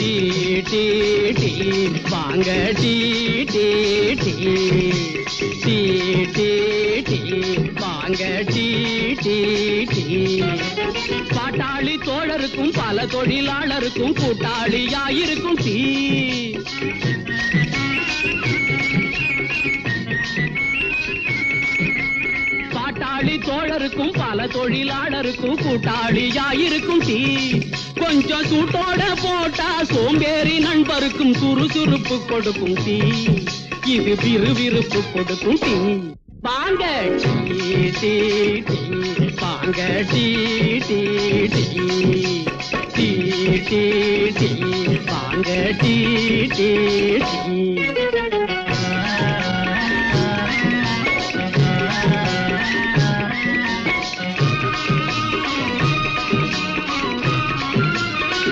tea tea tea வாங்க tea tea tea tea tea tea வாங்க tea tea tea பாட்டாளி தோழருக்கும் பல தொழிலாளருக்கும் கூட்டாளியாயிருக்கும் tea பாட்டாளி தோழருக்கும் பல தொழிலாளருக்கும் கூட்டாளியாயிருக்கும் tea கொஞ்சம் சூட்டோட போட்டா சோம்பேறி நண்பருக்கும் சுறுசுறுப்பு கொடுக்கும் டீ இது விறுவிறுப்பு கொடுக்கும் டீ வாங்க டீ டீ டீ வாங்க tea tea tea tea tea tea வாங்க டீ டீ டீ